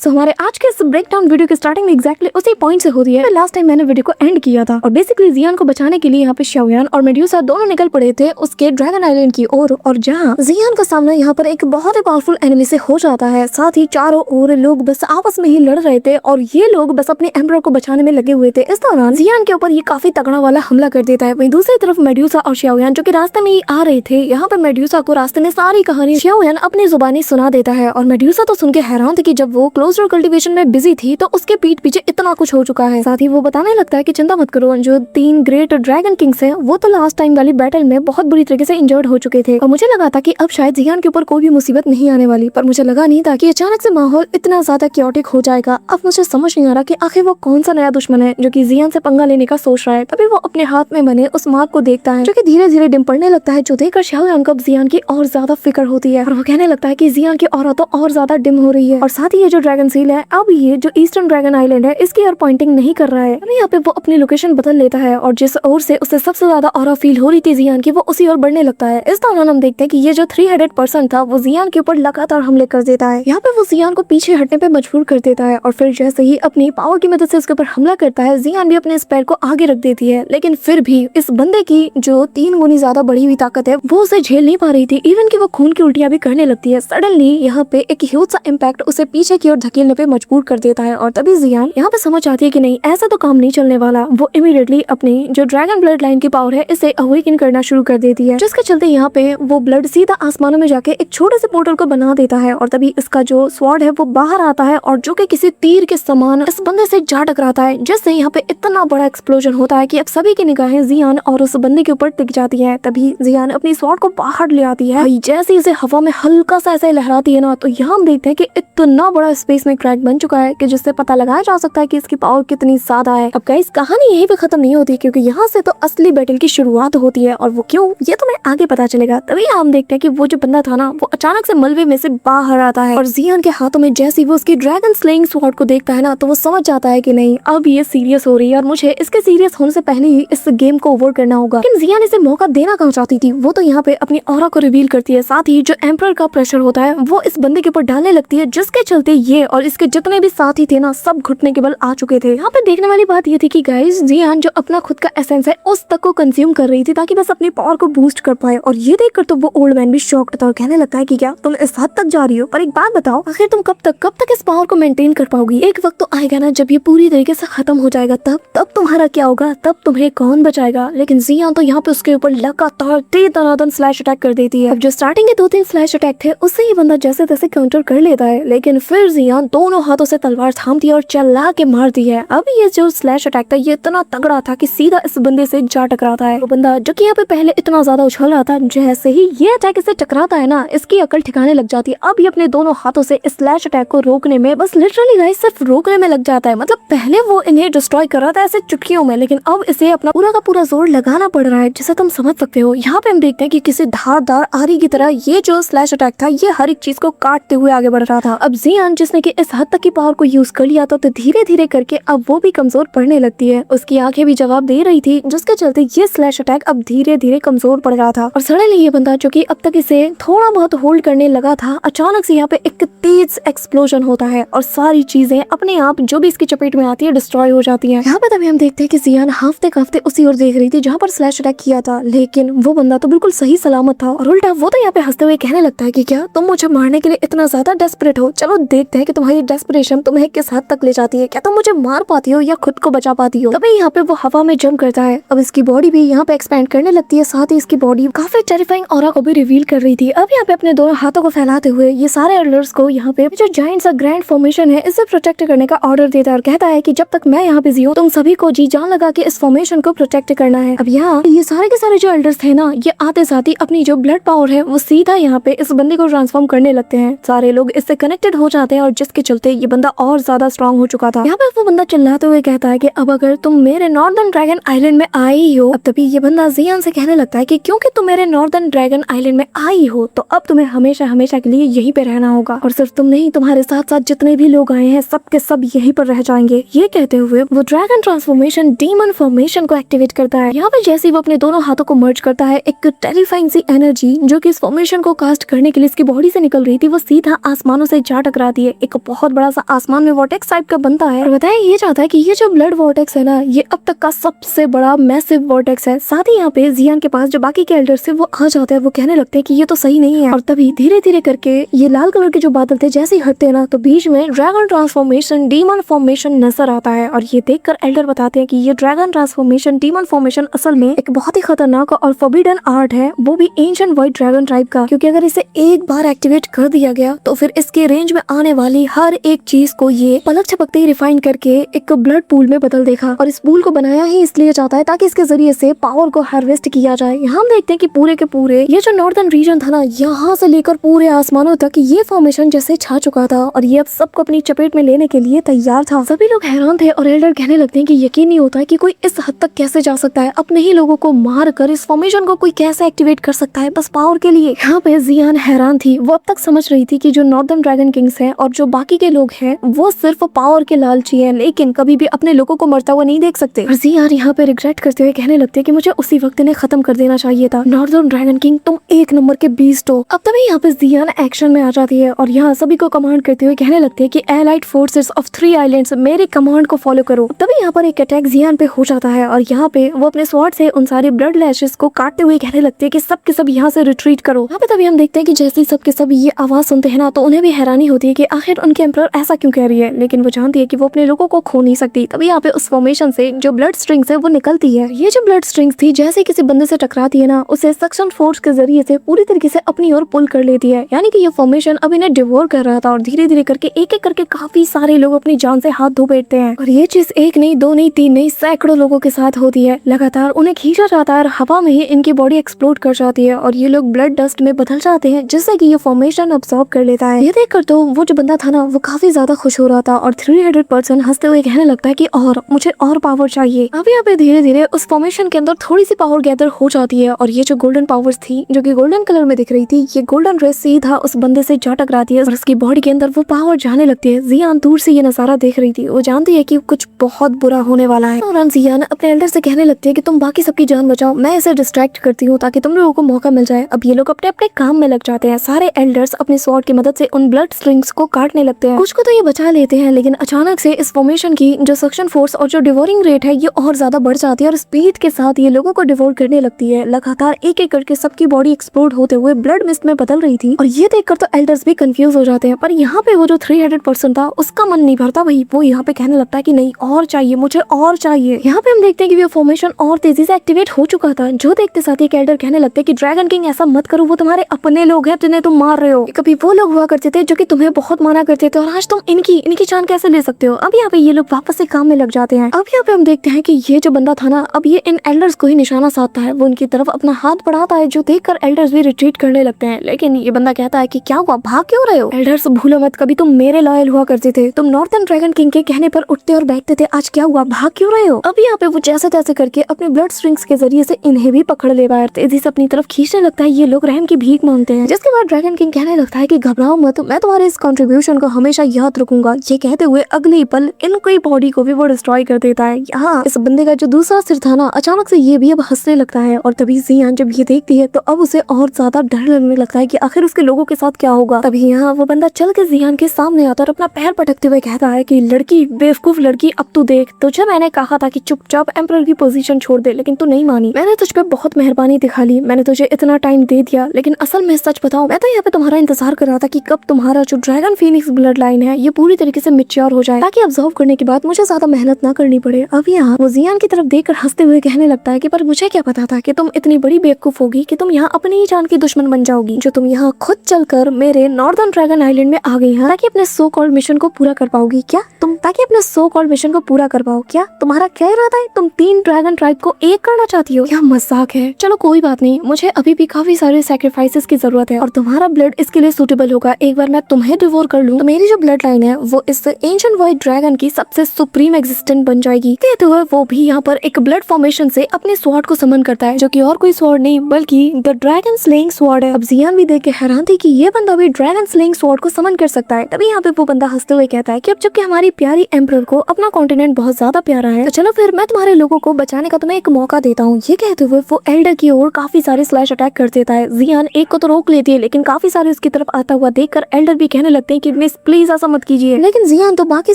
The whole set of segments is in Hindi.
So, हमारे आज के इस ब्रेकडाउन वीडियो की स्टार्टिंग में एग्जैक्टली उसी पॉइंट से होती है लास्ट टाइम मैंने वीडियो को एंड किया था। और बेसिकली जियान को बचाने के लिए यहाँ पे शाओयान और मेड्यूसा दोनों निकल पड़े थे उसके ड्रैगन आइलैंड की ओर। और जहाँ जियान का सामना यहाँ पर एक बहुत ही पावरफुल एनिमी से हो जाता है। साथ ही चारों ओर लोग बस आपस में ही लड़ रहे थे और ये लोग बस अपने एम्परर को बचाने में लगे हुए थे। इस दौरान जियान के ऊपर ये काफी तगड़ा वाला हमला कर देता है। वहीं दूसरी तरफ मेड्यूसा और शाओयान जो कि रास्ते में ही आ रहे थे, यहाँ पर मेड्यूसा को रास्ते में सारी कहानी शाओयान अपनी जुबानी सुना देता है। और मेड्यूसा तो सुन के हैरान थी कि जब वो क्लोज डोर कल्टीवेशन में बिजी थी तो उसके पीठ पीछे इतना कुछ हो चुका है। साथ ही वो बताने लगता है कि चिंता मत करो, जो 3 ग्रेट ड्रैगन किंग्स हैं वो तो लास्ट टाइम वाली बैटल में बहुत बुरी तरीके से इंजर्ड हो चुके थे। और मुझे लगा था कि अब शायद जियान के ऊपर कोई भी मुसीबत नहीं आने वाली, पर मुझे लगा नहीं था कि अचानक से माहौल इतना ज्यादा क्योटिक हो जाएगा। अब मुझे समझ नहीं आ रहा कि आखिर वो कौन सा नया दुश्मन है जो कि जियान से पंगा लेने का सोच रहा है। तभी वो अपने हाथ में बने उस मार्क को देखता है जो कि धीरे धीरे डिम पड़ने लगता है, जो देखकर शाओयान को जियान की और ज्यादा फिक्र होती है। और वो कहने लगता है कि जियान की ऑरा तो और ज्यादा डिम हो रही है। और साथ ही ये जो ड्रैगन सील है, अब ये जो ईस्टर्न ड्रैगन आइलैंड है इसकी ओर पॉइंटिंग नहीं कर रहा है। अभी यहाँ पे वो अपनी लोकेशन बदल लेता है और जिस ओर से उसे सबसे ज्यादा ऑरा फील हो रही थी जियान की, वो उसी ओर बढ़ने लगता है। इस दौरान हम देखते हैं कि ये जो 3 हेडेड पर्सन था वो जियान के ऊपर लगातार हमले कर देता है। यहाँ पे वो जियान को पीछे हटने पे मजबूर कर देता है और फिर जैसे ही अपनी पावर की मदद से उसके ऊपर हमला करता है, जियान भी अपने इस पैर को आगे रख देती है। लेकिन फिर भी इस बंदे की जो 3 गुनी ज्यादा बढ़ी हुई ताकत है वो उसे झेल नहीं पा रही थी। इवन कि वो खून की उल्टियां भी करने लगती है। सडनली यहाँ पे एक ह्यूज सा इम्पैक्ट उसे पीछे की ओर धकेलने पे मजबूर कर देता है। और तभी जियान यहाँ पे समझ आती है कि नहीं, ऐसा तो काम नहीं चलने वाला। वो इमीडिएटली अपनी जो ड्रैगन ब्लड लाइन की पावर है इसे अवेकन करना शुरू कर देती है, जिसके चलते यहाँ पे वो ब्लड सीधा आसमानों में जाके एक छोटे से पोर्टल को बना देता है। और तभी इसका जो स्वॉर्ड है वो बाहर आता है और जो कि किसी तीर के समान इस बंदे से जा टकराता है, जिससे यहाँ पे इतना बड़ा एक्सप्लोजन होता है कि अब सभी की निगाहें जियान और उस बंदे के ऊपर टिक जाती है। तभी जियान अपनी स्वॉर्ड को बाहर ले आती है। जैसे इसे हवा में हल्का सा ऐसे लहराती है ना, तो यहाँ हम देखते हैं कि इतना बड़ा स्पेस में क्रैक बन चुका है कि जिससे पता लगाया जा सकता है कि इसकी पावर कितनी ज्यादा है। अब गाइस कहानी यहीं पे खत्म नहीं होती, क्योंकि यहाँ से तो असली बैटल की शुरुआत होती है। और वो क्यों, ये तो मैं आगे पता चलेगा। तभी हम देखते हैं कि वो जो बंदा था ना, वो अचानक से मलबे में से बाहर आता है और जियान के हाथों में जैसे ही वो उसकी ड्रैगन स्लेइंग स्वॉर्ड को देखता है ना, तो वो समझ जाता है कि नहीं, अब ये सीरियस हो रही है और मुझे इसके सीरियस होने से पहले ही इस गेम को ओवर करना होगा। लेकिन जियान इसे मौका देना कहाँ चाहती थी, वो तो यहाँ पे अपनी ऑरा को रिवील करती है। साथ ही जो एम्परर का प्रेशर होता है वो इस बंदे के ऊपर डालने लगती है, जिसके चलते ये और इसके जितने भी साथी थे ना, सब घुटने के बल आ चुके थे। यहाँ पे देखने वाली बात ये थी कि गाइस जियान जो अपना खुद का एसेंस है उस तक को कंज्यूम कर रही थी ताकि बस अपनी पावर को बूस्ट कर पाए। और ये देखकर तो वो ओल्ड मैन भी शॉक्ड था और कहने लगता है कि क्या तुम इस हद तक जा रही हो, पर एक बात बताओ, आखिर तुम कब तक इस पावर को मेंटेन कर पाओगी? एक वक्त तो आएगा ना जब ये पूरी तरीके से खत्म हो जाएगा, तब तुम्हारा क्या होगा? तब तुम्हें कौन बचाएगा? लेकिन जियान तो यहाँ पे उसके ऊपर लगातार दनादन स्लैश अटैक कर देती है। अब जो स्टार्टिंग के 2-3 स्लैश अटैक थे उससे ये बंदा जैसे तैसे काउंटर कर लेता है, लेकिन फिर जियान दोनों हाथों से तलवार थामती है और चिल्ला के मारती है। अब ये जो स्लैश अटैक था ये इतना तगड़ा था कि सीधा इस बंदे से जा टकराता है। वो बंदा जो कि यहाँ पे पहले इतना ज्यादा उछल रहा था, जैसे ही ये अटैक इससे टकराता है ना, इसकी अकल ठिकाने लग जाती है। अब ये अपने दोनों हाथों से इस स्लैश अटैक को रोकने में, बस लिटरली गाइस सिर्फ रोकने में लग जाता है। मतलब पहले वो इन्हें डिस्ट्रॉय कर रहा था ऐसे चुटकियों में, लेकिन अब इसे अपना पूरा का पूरा जोर लगाना पड़ रहा है, जिसे तुम समझ सकते हो। यहाँ पे हम देखते हैं कि किसी धारदार आरी की तरह ये जो स्लैश अटैक था ये हर एक चीज को काटते हुए आगे बढ़ रहा था। अब जियान जिसने कि इस हद तक की पावर को यूज कर लिया था, तो धीरे धीरे करके अब वो भी कमजोर पड़ने लगती है। उसकी आंखें भी जवाब दे रही थी, जिसके चलते ये स्लैश अटैक अब धीरे धीरे कमजोर पड़ रहा था। और सडनली ये बंदा जो कि अब तक इसे थोड़ा बहुत होल्ड करने लगा था, अचानक से यहाँ पे एक तेज एक्सप्लोजन होता है और सारी चीजें अपने आप जो भी इसकी चपेट में आती है डिस्ट्रॉय हो जाती है। यहाँ पे तभी हम देखते हैं कि जियान हाफते काफते उसी ओर देख रही थी जहाँ पर स्लैश अटैक किया था, लेकिन वो बंदा तो बिल्कुल सही सलामत था। और उल्टा वो तो यहाँ पे हंसते हुए कहने लगता है कि क्या तुम मुझे मारने के लिए इतना ज्यादा डेस्परेट हो? चलो देखते हैं कि तुम्हारी डेस्परेशन तुम्हें किस हद तक ले जाती है। क्या तुम मुझे मार पाती हो या खुद को बचा पाती हो? तभी यहाँ पे वो हवा में जंप करता है। अब इसकी बॉडी भी यहाँ पे एक्सपैंड करने लगती है, साथ ही इसकी बॉडी काफी टेरिफाइंग ऑरा को भी रिवील कर रही थी। अब यहाँ पे अपने दोनों हाथों को फैलाते हुए ये सारे एल्डर्स को यहाँ पे जो जायंट सा ग्रैंड फॉर्मेशन है इसे प्रोटेक्ट करने का ऑर्डर देता है और कहता है कि जब तक मैं यहाँ बिजी हूँ तुम सभी को जी जान लगा के इस फॉर्मेशन को प्रोटेक्ट करना है। अब यहाँ ये सारे के सारे जो एल्डर्स थे ना, ये आते साथ ही अपनी जो ब्लड पावर है वो सीधा यहाँ पे इस बंदे को ट्रांसफॉर्म करने लगते हैं। सारे लोग इससे कनेक्टेड हो जाते हैं और जिसके चलते ये बंदा और ज्यादा स्ट्रॉन्ग हो चुका था। यहाँ पे वो बंदा चिल्लाते हुए कहता है कि अब अगर तुम मेरे नॉर्दर्न ड्रैगन आइलैंड में आई हो, अब तभी ये बंदा जियान से कहने लगता है कि क्योंकि तुम मेरे नॉर्दर्न ड्रैगन आइलैंड में आई हो तो अब तुम्हें हमेशा हमेशा के लिए यहीं पे रहना होगा, और सिर्फ तुम नहीं, तुम्हारे साथ साथ जितने भी लोग आए हैं सब के सब यहीं पर रह जाएंगे। ये कहते हुए वो ड्रैगन ट्रांसफॉर्मेशन डीमन फॉर्मेशन को एक्टिवेट करता है। यहाँ पे जैसे वो अपने दोनों हाथों को मर्ज करता है, एक टेरिफाइंग सी एनर्जी जो कि इस फॉर्मेशन को कास्ट करने के लिए इसकी बॉडी से निकल रही थी वो सीधा आसमानों से जा टकराती है। एक एक बहुत बड़ा सा आसमान में वॉर्टेक्स टाइप का बनता है और बताया ये जाता है कि ये जो ब्लड वॉर्टेक्स है ना, ये अब तक का सबसे बड़ा मैसिव वॉर्टेक्स है। साथ ही यहाँ पे जियान के पास जो बाकी के एल्डर्स थे वो आ जाते हैं, वो कहने लगते हैं कि ये तो सही नहीं है। और तभी धीरे धीरे करके ये लाल कलर के जो बादल थे जैसे ही हटते हैं ना, तो बीच में ड्रैगन ट्रांसफॉर्मेशन डीमन फॉर्मेशन नजर आता है। और ये देखकर एल्डर बताते हैं कि ये ड्रैगन ट्रांसफॉर्मेशन डीमन फॉर्मेशन असल में एक बहुत ही खतरनाक और फॉरबिडन आर्ट है, वो भी एंशिएंट व्हाइट ड्रैगन ट्राइब का। क्योंकि अगर इसे एक बार एक्टिवेट कर दिया गया तो फिर इसके रेंज में आने वाली हर एक चीज को ये पलक झपकते ही रिफाइन करके एक ब्लड पूल में बदल देगा। और इस पूल को बनाया ही इसलिए जाता है ताकि इसके जरिए से पावर को हार्वेस्ट किया जाए। यहाँ हम देखते हैं कि पूरे के पूरे ये जो नॉर्दर्न रीजन था ना, यहाँ से लेकर पूरे आसमानों तक ये फॉर्मेशन जैसे छा चुका था और ये अब सबको अपनी चपेट में लेने के लिए तैयार था। सभी लोग हैरान थे और एल्डर कहने लगते हैं कि यकीन नहीं होता है कि कोई इस हद तक कैसे जा सकता है, अपने ही लोगों को मार कर इस फॉर्मेशन को कोई कैसे एक्टिवेट कर सकता है बस पावर के लिए। यहाँ पे जियान हैरान थी, वो अब तक समझ रही थी कि जो नॉर्दर्न ड्रैगन किंग्स हैं और जो बाकी के लोग हैं वो सिर्फ पावर के लालची हैं, लेकिन कभी भी अपने लोगों को मरता हुआ नहीं देख सकते। और जियान यहाँ पे रिग्रेट करते हुए कहने लगते हैं कि मुझे उसी वक्त इन्हें खत्म कर देना चाहिए था। नॉर्दर्न ड्रैगन किंग तुम एक नंबर के बीस्ट हो। अब तभी यहाँ पे जियान एक्शन में आ जाती है और यहाँ सभी को कमांड करते हुए कहने लगते हैं कि एलाइड फोर्सेस ऑफ 3 आइलैंड्स मेरे कमांड को फॉलो करो। तभी यहाँ पर एक अटैक जियान पे हो जाता है और यहाँ पे वो अपने स्वॉर्ड से उन सारे ब्लड लैशेस को काटते हुए कहने लगते हैं कि सब के सब यहाँ से रिट्रीट करो। यहाँ पे तभी हम देखते हैं कि जैसे ही सब के सब ये आवाज सुनते हैं ना, तो उन्हें भी हैरानी होती है कि आखिर उनके एम्परर ऐसा क्यों कह रही है, लेकिन वो जानती है कि वो अपने लोगों को खो नहीं सकती। तभी यहाँ पे उस फॉर्मेशन से जो ब्लड स्ट्रिंग्स है वो निकलती है। ये जो ब्लड स्ट्रिंग्स थी जैसे किसी बंदे से टकराती है ना, उसे सक्शन फोर्स के जरिए से पूरी तरीके से अपनी ओर पुल कर लेती है। यानी कि ये फॉर्मेशन अब इन्हें डिवोर कर रहा था और धीरे धीरे करके एक एक करके काफी सारे लोग अपनी जान से हाथ धो बैठते हैं। और ये चीज एक नहीं, दो नहीं, तीन नहीं, सैकड़ों लोगों के साथ होती है। लगातार उन्हें खींचा जाता है और हवा में ही इनकी बॉडी एक्सप्लोड कर जाती है और ये लोग ब्लड डस्ट में बदल जाते हैं, जिससे कि ये फॉर्मेशन अब्सॉर्ब कर लेता है। ये देखकर तो वो जो बंदा था ना, वो काफी ज्यादा खुश हो रहा था और 300 पर्सन हंसते हुए कहने लगता है कि और मुझे और पावर चाहिए। अब यहाँ पे धीरे धीरे उस फॉर्मेशन के अंदर थोड़ी सी पावर गैदर हो जाती है और ये जो गोल्डन पावर्स थी जो कि गोल्डन कलर में दिख रही थी, ये गोल्डन रेस सीधा उस बंदे से जा टकराती है और उसकी बॉडी के अंदर वो पावर जाने लगती है। जियान दूर से ये नजारा देख रही थी, वो जानती है कि कुछ बहुत बुरा होने वाला है। और जियान अपने एल्डर से कहने लगती है कि तुम बाकी सबकी जान बचाओ, मैं इसे डिस्ट्रैक्ट करती हूँ ताकि तुम लोगों को मौका मिल जाए। अब ये लोग अपने अपने काम में लग जाते हैं। सारे एल्डर्स अपने स्वॉर्ड की मदद से उन ब्लड स्ट्रिंग्स को काटने लगते हैं। कुछ को तो ये बचा लेते हैं, लेकिन अचानक से इस फॉर्मेशन की जो सक्शन फोर्स और जो डिवोरिंग रेट है ये और ज्यादा बढ़ जाती है और स्पीड के साथ ये लोगों को डिवोर करने लगती है। लगातार एक एक करके सबकी बॉडी एक्सप्लोड होते हुए ब्लड मिस्ट में बदल रही थी और ये देखकर तो एल्डर्स भी कंफ्यूज हो जाते हैं। पर यहाँ पे वो जो 300% था उसका मन नहीं भरता, वही वो यहाँ पे कहने लगता है कि नहीं और चाहिए, मुझे और चाहिए। यहाँ पे हम देखते हैं कि वो फॉर्मेशन और तेजी से एक्टिवेट हो चुका था। जो देखते साथ ही एल्डर कहने लगते हैं कि ड्रैगन किंग ऐसा मत करो, वो तुम्हारे अपने लोग हैं जिन्हें तुम मार रहे हो। कभी वो लोग हुआ करते थे जो कि तुम्हें बहुत माना करते थे और आज तुम इनकी जान कैसे ले सकते हो। अब यहाँ पे ये लोग वापस से काम में लग जाते हैं। अब यहाँ पे हम देखते हैं कि ये जो बंदा था ना, अब ये इन एल्डर्स को ही निशाना साधता है, वो उनकी तरफ अपना हाथ बढ़ाता है, जो देखकर एल्डर्स भी रिट्रीट करने लगते हैं। लेकिन ये बंदा कहता है कि क्या हुआ, भाग क्यों रहे हो? एल्डर्स भूलो मत, कभी तुम मेरे लॉयल हुआ करते थे, तुम नॉर्थर्न ड्रैगन किंग के कहने पर उठते और बैठते थे, आज क्या हुआ, भाग क्यों रहे हो? अब यहाँ पे वो जैसे तैसे करके अपने ब्लड स्ट्रिंग्स के जरिए से इन्हें भी पकड़ ले पाया, तेजी से अपनी तरफ खींचने लगता है। ये लोग रहम की भीख मांगते हैं, जिसके बाद ड्रैगन किंग कहने लगता है कि घबराओ मत, मैं तुम्हारे इस कंट्रीब्यूशन को हमेशा याद रखूंगा। ये कहते हुए अगले ही पल इनकी बॉडी को भी वो डिस्ट्रॉय कर देता है। यहाँ इस बंदे का जो दूसरा सिर था ना, अचानक से ये भी अब हंसने लगता है और तभी जियान जब ये देखती है तो अब उसे और ज्यादा डर लगने लगता है कि आखिर उसके लोगों के साथ क्या होगा। तभी यहाँ वो बंदा चल के जियान के सामने आता और अपना पैर पटकते हुए कहता है कि लड़की, बेवकूफ लड़की, अब तू देख, तुझे मैंने कहा था कि चुपचाप एम्परर की पोजीशन छोड़ दे, लेकिन तू नहीं मानी। मैंने तुझ पे बहुत मेहरबानी दिखा ली, मैंने तुझे इतना टाइम दे दिया, लेकिन असल में सच बताऊं, मैं तो यहाँ पे तुम्हारा इंतजार कर रहा था कि कब तुम्हारा जो ड्रैगन फीनिक्स ब्लड लाइन है ये पूरी तरीके से मैच्योर हो जाए, ताकि ऑब्जर्व करने के बाद मुझे ज्यादा मेहनत ना करनी पड़े। अब यहाँ वो जियान की तरफ देखकर हंसते हुए कहने लगता है कि पर मुझे क्या पता था कि तुम इतनी बड़ी बेवकूफ होगी कि तुम यहाँ अपनी ही जान की दुश्मन बन जाओगी, जो तुम यहाँ खुद चलकर मेरे नॉर्दर्न ड्रैगन आइलैंड में आ गई है ताकि अपने सो कॉल्ड मिशन को पूरा कर पाओगी। क्या तुम ताकि अपने सो कॉल्ड मिशन को पूरा कर पाओ, क्या तुम्हारा क्या इरादा है? तुम 3 ड्रैगन ट्राइब को एक करना चाहती हो? यह मजाक है। चलो कोई बात नहीं, मुझे अभी भी काफी सारे सैक्रिफाइसेस की जरूरत है और तुम्हारा ब्लड इसके लिए सूटेबल होगा। एक बार मैं तुम्हें डिवोर कर लूं तो मेरी जो ब्लड लाइन है वो इस एंशिएंट व्हाइट ड्रैगन की सबसे सुप्रीम एग्जिस्टेंट बन जाएगी। कहते हुए वो भी यहाँ पर एक ब्लड फॉर्मेशन से अपने स्वॉर्ड को समन करता है, जो कि और कोई स्वॉर्ड नहीं बल्कि द ड्रैगन स्लेइंग स्वॉर्ड है। अब जियान भी देख के हैरान थी कि ये बंदा भी ड्रैगन स्लेइंग स्वॉर्ड को समन कर सकता है। तभी यहाँ पे वो बंदा हंसते हुए कहता है कि अब जबकि हमारी प्यारी एम्परर को अपना कॉन्टिनेंट बहुत ज्यादा प्यारा है, तो चलो फिर मैं तुम्हारे लोगों को बचाने का तुम्हें एक मौका देता हूँ। ये कहते हुए वो एल्डर की ओर काफी सारे स्लैश अटैक कर देता है। जियान एक को तो रोक लेती है, लेकिन काफी सारे उसकी तरफ आता हुआ देखकर एल्डर भी कहने लगते हैं कि मिस प्लीज ऐसा मत कीजिए। लेकिन जियान तो बाकी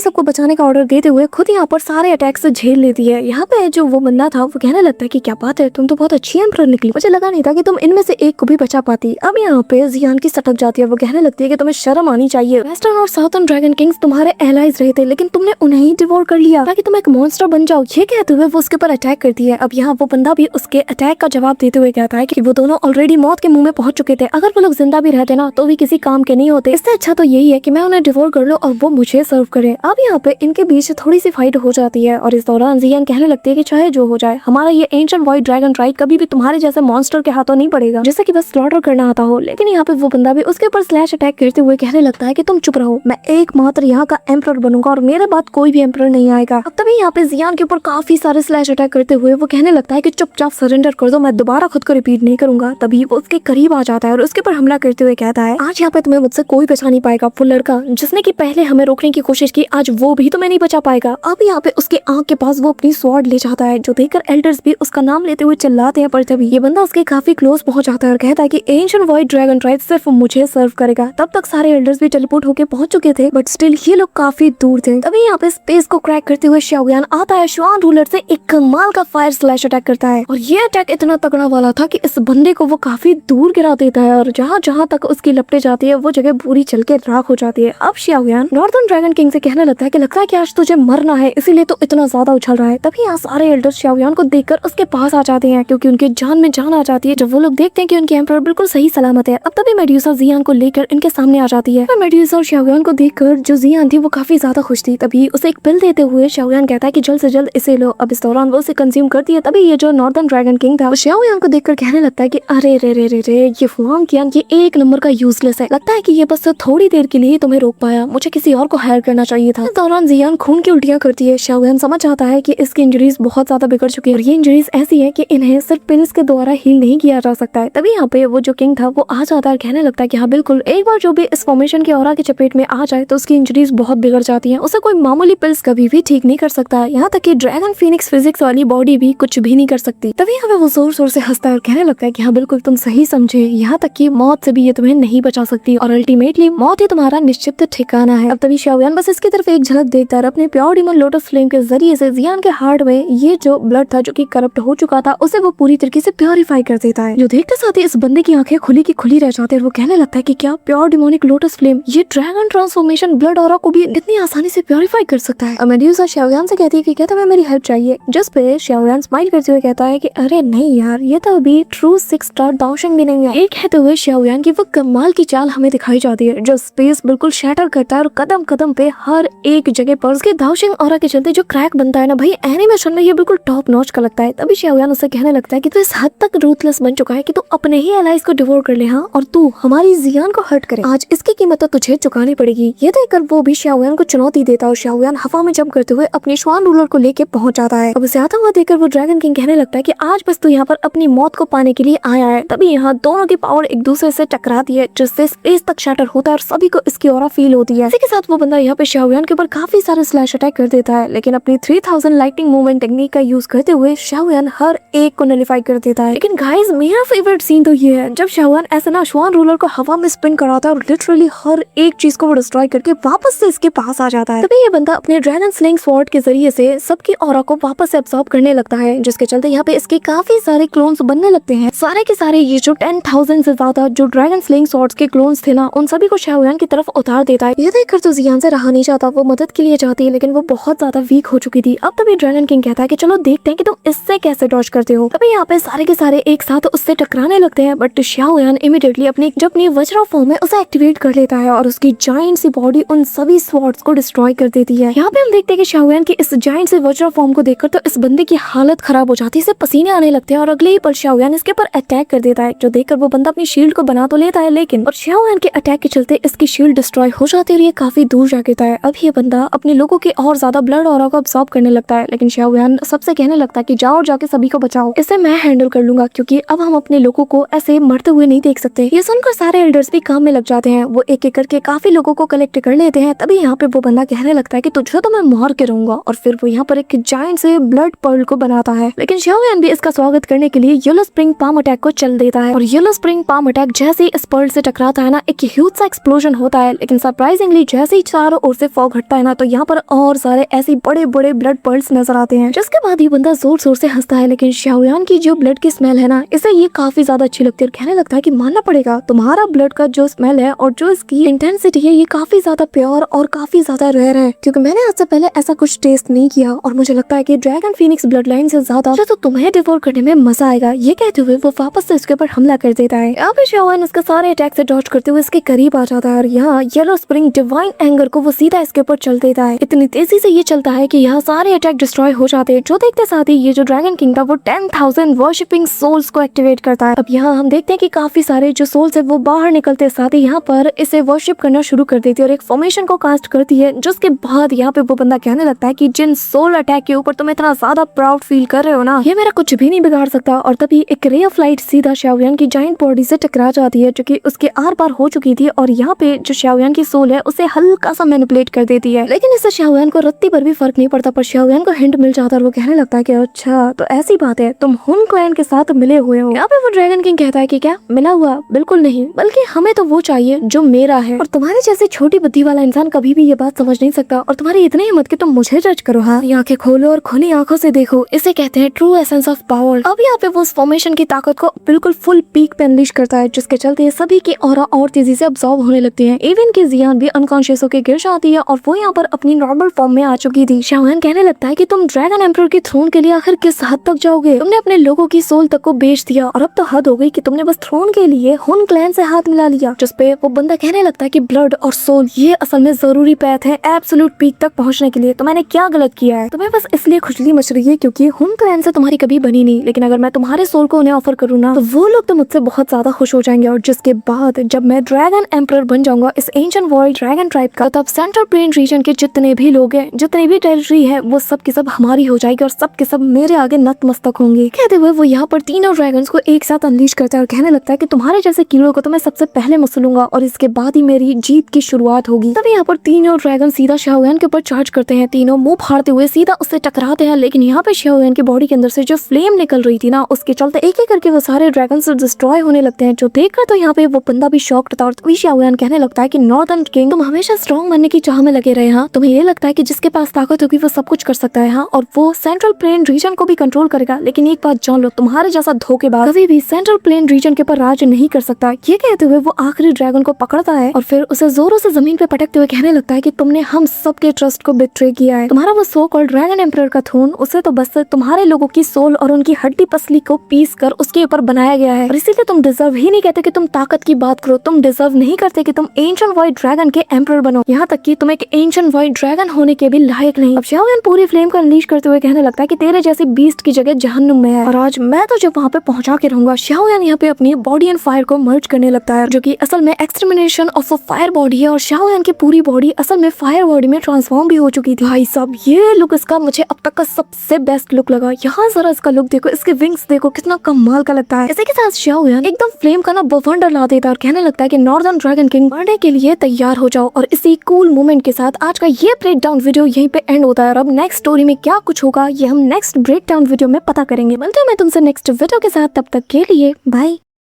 सबको बचाने का ऑर्डर देते हुए खुद यहाँ पर सारे अटैक से झेल लेती है। यहाँ पे जो वो बंदा था वो कहने लगता है कि क्या बात है, तुम तो बहुत अच्छी एम्परर निकली, मुझे लगा नहीं था कि तुम इनमें से एक को भी बचा पाती। अब यहाँ पे जियान की सटक जाती है, वो कहने लगती है कि तुम्हें शर्म आनी चाहिए। वेस्टर्न और साउथर्न ड्रैगन किंग्स तुम्हारे एलाइज रहे थे, लेकिन तुमने उन्हें ही डिवोर कर लिया ताकि तुम एक मॉन्स्टर बन जाओ। ये कहते हुए वो उसके ऊपर अटैक करती है। अब यहाँ वो बंदा भी उसके अटैक का जवाब देते हुए कहता है कि वो दोनों ऑलरेडी मौत के मुंह में पहुंच चुके थे, अगर वो लोग जिंदा भी रहते ना तो भी किसी काम के नहीं होते। इससे अच्छा तो यही है कि मैं उन्हें डिवोर कर लूं और वो मुझे सर्व करे। अब यहाँ पे इनके बीच थोड़ी सी फाइट हो जाती है और इस दौरान जियान कहने लगती है कि चाहे जो हो जाए, हमारा ये एंशिएंट व्हाइट ड्रैगन राइड कभी भी तुम्हारे जैसे मॉन्स्टर के हाथों नहीं पड़ेगा जिससे कि बस स्लॉटर करना आता हो। लेकिन यहाँ पे वो बंदा भी उसके ऊपर स्लैश अटैक करते हुए कहने लगता है कि तुम चुप रहो, मैं एकमात्र यहाँ का एम्परर बनूंगा और मेरे बाद कोई भी एम्परर नहीं आएगा। अब तभी यहाँ पे जियान के ऊपर काफी सारे स्लैश अटैक करते हुए वो कहने लगता है कि चुपचाप सरेंडर कर दो, मैं दोबारा खुद को रिपीट नहीं करूंगा। तभी वो उसके करीब आ जाता है और उसके ऊपर हमला करते हुए कहता है, आज यहाँ पे तुम्हें मुझसे कोई बचा नहीं पाएगा। वो लड़का जिसने की पहले हमें रोकने की कोशिश की, आज वो भी तुम्हें नहीं बचा पाएगा। अब यहाँ पे उसके आंख के पास वो अपनी स्वॉर्ड ले जाता है, जो देखकर एल्डर्स भी उसका नाम लेते हुए चिल्लाते हैं। पर तभी ये बंदा उसके काफी क्लोज पहुंच जाता है और कहता है कि एंशिएंट व्हाइट ड्रैगन राइड सिर्फ मुझे सर्व करेगा। तब तक सारे एल्डर्स भी टेलीपोर्ट होके पहुंच चुके थे, बट स्टिल ये लोग काफी दूर थे। तभी यहाँ पे स्पेस को क्रैक करते हुए शाओयान आता है, शुआन रूलर से एक कमाल का फायर स्लैश अटैक करता है और ये अटैक इतना तगड़ा वाला था कि इस बंदे को वो काफी दूर गिरा देता है और जहाँ जहाँ तक उसकी लपटे जाती है वो जगह पूरी चल के राख हो जाती है। अब शाओयान नॉर्दर्न ड्रैगन किंग से कहने लगता है कि लगता है कि आज तुझे मरना है, इसीलिए तो इतना ज्यादा उछल रहा है। तभी यहाँ सारे एल्डर्स शाओयान को देखकर उसके पास आ जाते हैं क्योंकि उनके जान में जान आ जाती है जब वो लोग देखते हैं कि उनके एम्परर बिल्कुल सही सलामत है। अब तभी मेड्यूसा जियान को लेकर इनके सामने आ जाती है। मेड्यूसा और शाओयान को देखकर जो जियान थी वो काफी ज्यादा खुश थी। तभी उसे एक पिल देते हुए शाओयान कहता है कि जल्द से जल्द इसे लो। अब इस दौरान वो उसे कंज्यूम करती है। तभी ये जो नॉर्दर्न ड्रैगन किंग था वो शाओयान को देखकर कहने लगता है कि अरे रे रे रे रे, ये फुआंग कियान ये एक नंबर का यूजलेस है, लगता है कि ये बस थोड़ी देर के लिए तुम्हें रोक पाया, मुझे किसी और को हायर करना चाहिए था। इस दौरान जियान खून की उल्टियां करती है। शाओयान समझ आता है कि इसकी इंजरीज बहुत ज्यादा बिगड़ चुकी है और ये इंजरीज ऐसी है कि इन्हें सिर्फ पिल्स के द्वारा हील नहीं किया जा सकता है। तभी यहाँ पे वो जो किंग था वो आ जाता है और कहने लगता है कि हाँ बिल्कुल, एक बार जो भी इस फॉर्मेशन के ऑरा की चपेट में आ जाए तो उसकी इंजरीज बहुत बिगड़ जाती है, उसे कोई मामूली पिल्स कभी भी ठीक नहीं कर सकता। यहाँ तक कि ड्रैगन फीनिक्स फिजिक्स वाली बॉडी भी कुछ भी नहीं कर सकती। तभी हमें वो जोर जोर से हंसता है और कहने लगता है कि हाँ बिल्कुल तुम सही समझे, यहाँ तक कि मौत से भी ये तुम्हें नहीं बचा सकती और अल्टीमेटली मौत ही तुम्हारा निश्चित ठिकाना है। अब तभी शाओयान बस इसकी तरफ एक झलक देखता है, अपने प्योर डिमन लोटस फ्लेम के जरिए से जियान के हार्ट में ये जो ब्लड था जो कि करप्ट हो चुका था उसे वो पूरी तरीके से प्योरीफाई कर देता है। जो देखते साथ ही इस बंदे की आंखें खुली की खुली रह जाती है और वो कहने लगता है कि क्या प्योर डिमोनिक लोटस फ्लेम ये ड्रैगन ट्रांसफॉर्मेशन ब्लड ऑरा को भी इतनी आसानी से प्योरीफाई कर सकता है। मेड्यूसा शाओयान से कहती है कि क्या तुम्हें मेरी हेल्प चाहिए, जिस पे शाओयान स्माइल करते हुए कहता है कि अरे नहीं यार, ये तो अभी ट्रू 6 स्टार दाओशिंग भी नहीं है। एक कहते हुए शाओयान की वो कमाल की चाल हमें दिखाई जाती है जो स्पेस बिल्कुल शैटर करता है और कदम कदम पे हर एक जगह पर उसके दाओशिंग ऑरा के चलते जो क्रैक बनता है ना भाई, एनिमेशन में ये बिल्कुल टॉप नॉच का लगता है। तभी शाओयान उसे कहने लगता है कि तू इस हद तक रूथलेस बन चुका है कि तू अपने ही एलाइज को डिवोर कर ले, हाँ, और तू हमारी जियान को हर्ट करे, आज इसकी कीमत तो तुझे चुकानी पड़ेगी। ये देखकर वो भी शाओयान को चुनौती देता और शाओयान हवा में जंप करते हुए अपने श्वान रूलर को लेके पहुंच जाता है। अब उसे आता हुआ देखकर वो ड्रैगन किंग कहने लगता है कि आज बस तू यहाँ पर अपनी मौत को पाने के लिए आया है। तभी यहाँ दोनों की पावर एक दूसरे से टकराती है जिससे स्पेस तक शैटर होता है और सभी को इसकी ऑरा फील होती है। इसी के साथ वो बंदा यहाँ पे शाओयान के ऊपर काफी सारे स्लैश अटैक कर देता है, लेकिन अपनी 3000 लाइटिंग मूवमेंट टेक्निक का यूज करते हुए शाओयान हर एक को नलिफाई कर देता है। लेकिन गाइस मेरा फेवरेट सीन तो ये है जब शाओयान ऐसे ना श्वान रूलर को हवा में स्पिन कराता है और लिटरली हर एक चीज को वो डिस्ट्रॉय करके वापस से इसके पास आ जाता है। तभी ये बंदा अपने ड्रैगन स्लिंग स्वॉर्ड के जरिए से सबकी ऑरा को वापस से एब्सॉर्ब करने लगता है, जिसके चलते यहाँ पे इसके काफी सारे क्लोन्स बनने लगते हैं। सारे के सारे ये जो 10,000 से ज्यादा जो ड्रैगन स्लिंग स्वॉर्ड्स के क्लोन्स थे ना, उन सभी को शाओयान की तरफ उतार देता है। ये देखकर तो जियान से रहा नहीं जाता, वो मदद के लिए जाती है लेकिन वो बहुत ज्यादा वीक हो चुकी थी। अब तभी ड्रैगन किंग कहता है कि चलो देखते हैं कि तुम इससे कैसे डॉज करते हो। तभी यहाँ पे सारे के सारे एक साथ उससे टकराने लगते हैं, बट शाओयान इमीडिएटली अपनी वज्रा फॉर्म है उसे एक्टिवेट कर लेता है और उसकी जायंट सी बॉडी उन सभी स्वॉर्ड्स को डिस्ट्रॉय कर देती है। यहाँ पे हम देखते हैं कि शाओयान की इस जायंट से वज्रा फॉर्म को देखकर तो इस बंदे की हालत खराब हो जाती है, इसे पसीने आने लगते हैं और अगले ही पल शाओयान इसके ऊपर अटैक कर देता है, जो देखकर वो बंदा अपनी शील्ड को बना तो लेता है लेकिन और शाओयान के अटैक के चलते इसकी शील्ड डिस्ट्रॉय हो जाती है और ये काफी दूर जा गिरता है। अब ये बंदा अपने लोगों के और ज्यादा ब्लड ऑरा को अब्सॉर्ब करने लगता है, लेकिन शाओयान सबसे कहने लगता है कि जाओ और जाके सभी को बचाओ, इसे मैं हैंडल कर लूंगा क्योंकि अब हम अपने लोगों को ऐसे मरते हुए नहीं देख सकते। ये सुनकर सारे एल्डर्स भी काम में लग जाते हैं, वो एक एक करके काफी लोगों को कलेक्ट कर लेते हैं। तभी यहाँ पे वो बंदा कहने लगता है कि तुझे तो मैं मार के रहूंगा और फिर वो यहाँ पर एक जायंट से ब्लड पर्ल को बनाता है, लेकिन शाओयान भी इसका स्वागत करने के लिए येलो स्प्रिंग पाम अटैक को चल देता है और येलो स्प्रिंग पाम अटैक जैसे इस पर्ल से टकराता है ना, एक ह्यूज सा एक्सप्लोजन होता है है, लेकिन सरप्राइजिंगली जैसे ही चारों ओर से फॉग हटता है ना तो यहाँ पर और सारे ऐसे बड़े बड़े ब्लड पर्ल्स नजर आते हैं। जिसके बाद ये बंदा जोर जोर से हंसता है, लेकिन शाओयान की जो ब्लड की स्मेल है ना इसे ये काफी ज्यादा अच्छी लगती है और कहने लगता है कि मानना पड़ेगा तुम्हारा ब्लड का जो स्मेल है और जो इसकी इंटेंसिटी है ये काफी ज्यादा प्योर और काफी ज्यादा रेयर है, क्योंकि मैंने आज से पहले ऐसा कुछ टेस्ट नहीं किया और मुझे लगता है कि ड्रैगन फीनिक्स ब्लड लाइन से ज्यादा तो तुम्हें डिवोर करने में मजा आएगा। ये कहते हुए वो वापस से इसके ऊपर हमला कर देता है। यहाँ पे शाओयान उसका सारे अटैक से डॉज करते हुए इसके करीब आ जाता है और यहाँ येलो स्प्रिंग डिवाइन एंगर को वो सीधा इसके ऊपर चल देता है। इतनी तेजी से ये चलता है कि यहाँ सारे अटैक डिस्ट्रॉय हो जाते हैं। जो देखते साथ ही ये जो ड्रैगन किंग था वो 10,000 वर्शिपिंग सोल्स को एक्टिवेट करता है। अब यहाँ हम देखते हैं कि काफी सारे जो सोल्स है वो बाहर निकलते साथ ही यहाँ पर इसे वर्शिप करना शुरू कर देती है और एक फॉर्मेशन को कास्ट करती है। जिसके बाद यहाँ पे वो बंदा कहने लगता है कि जिन सोल अटैक के ऊपर तुम इतना ज्यादा प्राउड फील कर रहे हो ना ये मेरा कुछ भी नहीं बिगाड़ सकता। और तभी एक रे ऑफ लाइट सीधा शाओयान की जाइंट बॉडी से टकरा जाती है जो कि उसके आर पार हो चुकी थी और यहाँ पे जो शाओयान की सोल है उसे हल्का सा मैनिपुलेट कर देती है। लेकिन इससे शाओयान को रत्ती पर भी फर्क नहीं पड़ता, पर शाओयान को हिंट मिल जाता है और वो कहने लगता है कि अच्छा तो ऐसी बात है, तुम हुन क्लैन के साथ मिले हुए हो। यहाँ पे वो ड्रैगन किंग कहता है कि क्या मिला हुआ, बिल्कुल नहीं, बल्कि हमें तो वो चाहिए जो मेरा है और तुम्हारे जैसे छोटी बुद्धि वाला इंसान कभी भी ये बात समझ नहीं सकता और तुम्हारी इतनी हिम्मत कि तुम मुझे जज करो। हाँ, आंखें खोलो और खुली आंखों से देखो, इसे कहते हैं ट्रू एसेंस ऑफ पावर। अब यहाँ पे वो उस फॉर्मेशन की ताकत को बिल्कुल फुल पीक पे अनलीश करता है जिसके चलते सभी की ऑरा और तेजी से अब्सॉर्ब होने लगती है। इवन की जियान भी अनकॉन्शियस होकर गिर जाती है और वो यहाँ पर अपनी नॉर्मल फॉर्म में आ चुकी थी। शाओयान कहने लगता है कि तुम ड्रैगन एम्परर के थ्रोन के लिए आखिर किस हद तक जाओगे, तुमने अपने लोगों की सोल तक को बेच दिया और अब तो हद हो गई कि तुमने बस थ्रोन के लिए हुन क्लैन से हाथ मिला लिया। जिसपे वो बंदा कहने लगता है कि ब्लड और सोल ये असल में जरूरी पैथ है एब्सोल्यूट पीक तक पहुंचने के लिए, तो मैंने क्या गलत किया है, तुम्हें बस इसलिए खुजली मच रही है क्योंकि हुन क्लैन से तुम्हारी कभी बनी नहीं, लेकिन अगर मैं तुम्हारे सोल को उन्हें ऑफर करूँ ना तो वो लोग तो मुझसे बहुत ज्यादा खुश हो जाएंगे और जिसके बाद जब मैं ड्रैगन एम्परर बन जाऊंगा इस एंशिएंट वर्ल्ड ड्रैगन ट्राइब का, तब सेंट्रल प्लेन रीजन के जितने भी लोग हैं, जितनी भी टेरिटरी है वो सब की सब हमारी हो जाएगी और सब के सब मेरे आगे नतमस्तक होंगे। कहते हुए वो यहाँ पर तीनों ड्रैगन्स को एक साथ अनलीश करता है और कहने लगता है कि तुम्हारे जैसे कीड़ों को तो मैं सबसे पहले मसलूंगा और इसके बाद ही मेरी जीत की शुरुआत होगी। तभी यहाँ पर तीनों ड्रैगन सीधा शाओयान के ऊपर चार्ज करते हैं। तीनों मुंह फाड़ते हुए सीधा उससे टकराते हैं, लेकिन यहाँ पे शाओयान की बॉडी के अंदर से जो फ्लेम निकल रही थी ना उसके चलते एक एक करके वो सारे ड्रैगन डिस्ट्रॉय होने लगते हैं। जो देखकर तो यहाँ पे वो बंदा भी शॉक्ड था और तभी शाओयान कहने लगता है कि नॉर्दर्न किंग तुम हमेशा स्ट्रॉन्ग बनने की चाह में लगे रहे। हाँ, तुम्हें ये लगता है कि जिसके पास ताकत होगी वो सब कुछ कर सकता है। हाँ, और वो सेंट्रल प्लेन रीजन को भी कंट्रोल करेगा, लेकिन एक बात जान लो, तुम्हारे जैसा धोखेबाज कभी भी सेंट्रल प्लेन रीजन के ऊपर राज नहीं कर सकता। ये कहते हुए वो आखिरी ड्रैगन को पकड़ता है और फिर उसे जोरों से जमीन पे पटकते हुए कहने लगता है कि तुमने हम सबके ट्रस्ट को बिट्रे किया है। तुम्हारा वो सो कॉल्ड ड्रैगन एम्परर का थ्रोन उसे तो बस तुम्हारे लोगों की सोल और उनकी हड्डी पसली को पीस कर उसके ऊपर बनाया गया है और इसीलिए तुम डिजर्व ही नहीं कहते कि तुम ताकत की बात करो, तुम डिजर्व नहीं करते कि तुम एंशिएंट वाइट ड्रैगन के एम्परर बनो, यहाँ तक कि तुम एक एंशिएंट वाइट ड्रैगन होने के भी लायक नहीं। अब शाओयान पूरी फ्लेम को अनलीश करते हुए कहने लगता है कि तेरे जैसे बीस्ट की जगह जहन्नुम में है और आज मैं तो जब वहाँ पे पहुंचा के रहूंगा। शाओयान यहाँ पे अपनी बॉडी एंड फायर को मर्ज करने लगता है जो कि असल में extermination of a fire body है और शाओयान की पूरी बॉडी असल में फायर बॉडी में ट्रांसफॉर्म भी हो चुकी थी। भाई साहब, ये लुक इसका मुझे अब तक का सबसे बेस्ट लुक लगा। यहाँ जरा इसका लुक देखो, इसके विंग्स देखो कितना कमाल का लगता है। इसी के साथ शाओयान एकदम फ्लेम का ना बवंडर ला देता है और कहने लगता है कि नॉर्दर्न ड्रैगन किंग मरने के लिए तैयार हो जाओ। और इसी कूल मोमेंट के साथ आज का ये ब्रेकडाउन वीडियो यहीं पे एंड होता है और अब नेक्स्ट स्टोरी में क्या कुछ होगा ये हम नेक्स्ट ब्रेकडाउन वीडियो में पता करेंगे। मिलते हैं मैं तुमसे नेक्स्ट वीडियो के साथ, तब तक के लिए बाय।